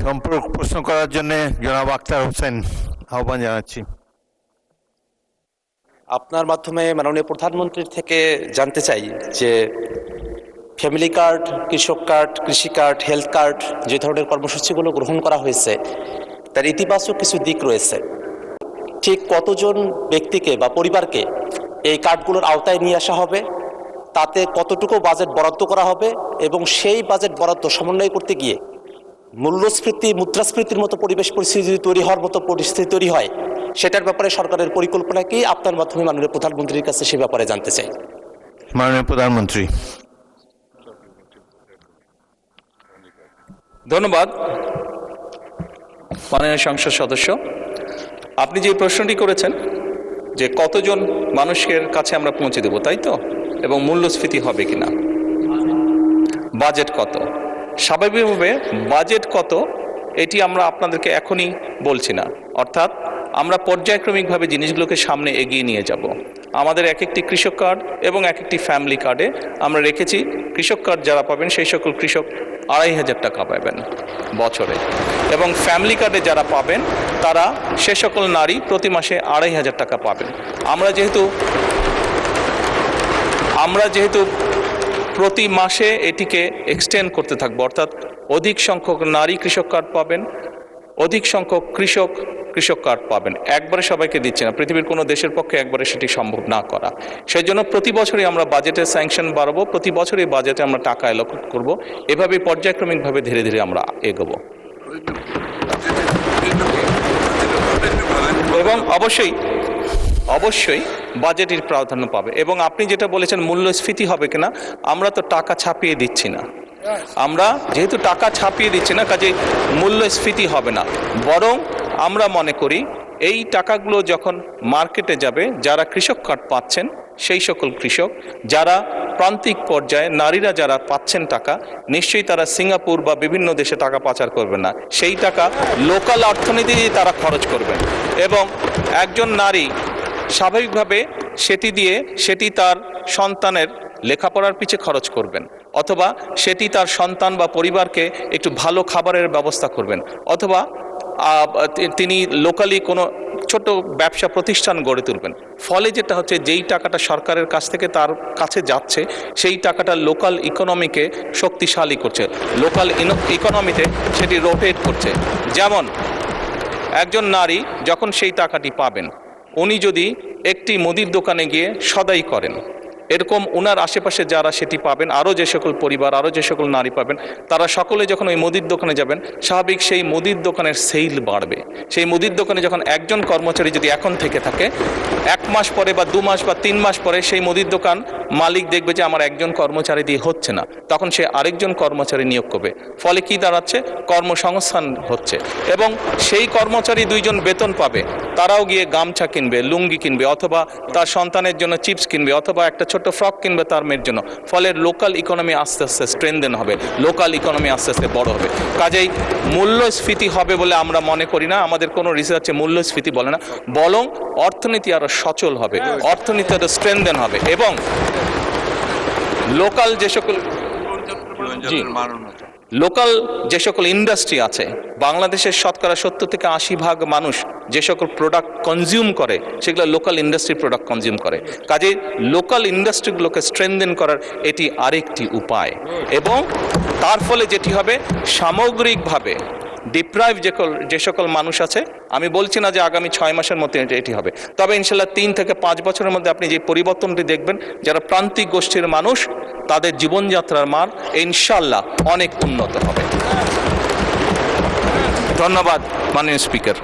সম্পর্ক প্রশ্ন করার জন্য জনাব আক্তার হোসেন আহ্বান জানাচ্ছি। আপনার মাধ্যমে মাননীয় প্রধানমন্ত্রীর থেকে জানতে চাই যে ফ্যামিলি কার্ড, কৃষক কার্ড, কৃষি কার্ড, হেলথ কার্ড যে ধরনের কর্মসূচিগুলো গ্রহণ করা হয়েছে তার ইতিবাচক কিছু দিক রয়েছে। ঠিক কতজন ব্যক্তিকে বা পরিবারকে এই কার্ডগুলোর আওতায় নিয়ে আসা হবে, তাতে কতটুকু বাজেট বরাদ্দ করা হবে এবং সেই বাজেট বরাদ্দ সমন্বয় করতে গিয়ে মূল্যস্ফীতি, মুদ্রাস্ফীতির মতো পরিবেশ পরিস্থিতি তৈরি হওয়ার মতো পরিস্থিতি তৈরি হয়, সেটার ব্যাপারে সরকারের পরিকল্পনা কি? আপনার মাধ্যমে মাননীয় প্রধানমন্ত্রীর কাছে সে ব্যাপারে জানতে চাই। মাননীয় প্রধানমন্ত্রী। ধন্যবাদ মাননীয় সংসদ সদস্য। আপনি যে প্রশ্নটি করেছেন যে কতজন মানুষের কাছে আমরা পৌঁছে দেব, তাই তো, এবং মূল্যস্ফীতি হবে কিনা, বাজেট কত। স্বাভাবিকভাবে বাজেট কত এটি আমরা আপনাদেরকে এখনই বলছি না, অর্থাৎ আমরা পর্যায়ক্রমিকভাবে জিনিসগুলোকে সামনে এগিয়ে নিয়ে যাব। আমাদের এক একটি কৃষক কার্ড এবং এক একটি ফ্যামিলি কার্ডে আমরা রেখেছি কৃষক কার্ড যারা পাবেন সেই সকল কৃষক ২৫০০ টাকা পাবেন বছরে, এবং ফ্যামিলি কার্ডে যারা পাবেন তারা সে সকল নারী প্রতি মাসে ২৫০০ টাকা পাবেন। আমরা যেহেতু প্রতি মাসে এটিকে এক্সটেন্ড করতে থাকবো, অর্থাৎ অধিক সংখ্যক নারী কৃষক কার্ড পাবেন, অধিক সংখ্যক কৃষক কার্ড পাবেন। একবারে সবাইকে দিচ্ছে না, পৃথিবীর কোনো দেশের পক্ষে একবারে সেটি সম্ভব না করা। সেই জন্য প্রতি বছরই আমরা বাজেটের স্যাংশন বাড়াবো, প্রতি বছরই বাজেটে আমরা টাকা অ্যালোকেট করব, এভাবে পর্যায়ক্রমিকভাবে ধীরে ধীরে আমরা এগোবো। এবং অবশ্যই বাজেটের প্রাধান্য পাবে। এবং আপনি যেটা বলেছেন মূল্যস্ফীতি হবে কিনা, আমরা তো টাকা ছাপিয়ে দিচ্ছি না, আমরা যেহেতু টাকা ছাপিয়ে দিচ্ছি না কাজে মূল্যস্ফীতি হবে না, বরং আমরা মনে করি এই টাকাগুলো যখন মার্কেটে যাবে, যারা কৃষক কার্ড পাচ্ছেন সেই সকল কৃষক, যারা প্রান্তিক পর্যায়ে নারীরা যারা পাচ্ছেন টাকা, নিশ্চয়ই তারা সিঙ্গাপুর বা বিভিন্ন দেশে টাকা পাচার করবেন না, সেই টাকা লোকাল অর্থনীতি দিয়ে তারা খরচ করবেন। এবং একজন নারী স্বাভাবিকভাবে সেটি তার সন্তানের লেখাপড়ার পিছে খরচ করবেন, অথবা সেটি তার সন্তান বা পরিবারকে একটু ভালো খাবারের ব্যবস্থা করবেন, অথবা তিনি লোকালি কোনো ছোট ব্যবসা প্রতিষ্ঠান গড়ে তুলবেন। ফলে যেটা হচ্ছে, যেই টাকাটা সরকারের কাছ থেকে তার কাছে যাচ্ছে সেই টাকাটা লোকাল ইকোনমিকে শক্তিশালী করছে, লোকাল ইকোনমিতে সেটি রোটেট করছে। যেমন একজন নারী যখন সেই টাকাটি পাবেন, উনি যদি একটি মুদির দোকানে গিয়ে সদাই করেন, এরকম ওনার আশেপাশে যারা সেটি পাবেন, আরও যে সকল পরিবার, আরও যে সকল নারী পাবেন, তারা সকলে যখন ওই মুদির দোকানে যাবেন, স্বাভাবিক সেই মুদির দোকানের সেল বাড়বে। সেই মুদির দোকানে যখন একজন কর্মচারী যদি এখন থেকে থাকে, 1 মাস পরে বা 2 মাস বা 3 মাস পরে সেই মুদির দোকান মালিক দেখবে যে আমার একজন কর্মচারী দিয়ে হচ্ছে না, তখন সে আরেকজন কর্মচারী নিয়োগ করবে। ফলে কি দাঁড়াচ্ছে, কর্মসংস্থান হচ্ছে, এবং সেই কর্মচারী 2 জন বেতন পাবে, তারাও গিয়ে গামছা কিনবে, লুঙ্গি কিনবে, অথবা তার সন্তানের জন্য চিপস কিনবে, অথবা একটা ছোট ফ্রক কিনবে তার মেয়ের জন্য। ফলে লোকাল ইকোনমি আস্তে আস্তে স্ট্রেনদেন হবে, লোকাল ইকোনমি আস্তে আস্তে বড় হবে। কাজেই মূল্যস্ফীতি হবে বলে আমরা মনে করি না, আমাদের কোনো রিসার্চে মূল্যস্ফীতি বলে না, বরং অর্থনীতি আরো সচল হবে, অর্থনীতি আরো স্ট্রেনদেন হবে, এবং লোকাল যে সকল ইন্ডাস্ট্রি আছে, বাংলাদেশের শতকরা 70 থেকে 80% মানুষ যে সকল প্রোডাক্ট কনজিউম করে সেগুলো লোকাল ইন্ডাস্ট্রি প্রোডাক্ট কনজিউম করে। কাজেই লোকাল ইন্ডাস্ট্রিগুলোকে স্ট্রেনদেন করার এটি আরেকটি উপায়। এবং তার ফলে যেটি হবে, সামগ্রিকভাবে ডিপ্রাইভ যে সকল মানুষ আছে, আমি বলছি না যে আগামী 6 মাসের মধ্যে এটি হবে, তবে ইনশাল্লাহ 3 থেকে 5 বছরের মধ্যে আপনি যে পরিবর্তনটি দেখবেন, যারা প্রান্তিক গোষ্ঠীর মানুষ তাদের জীবনযাত্রার মান ইনশাল্লাহ অনেক উন্নত হবে। ধন্যবাদ মাননীয় স্পিকার।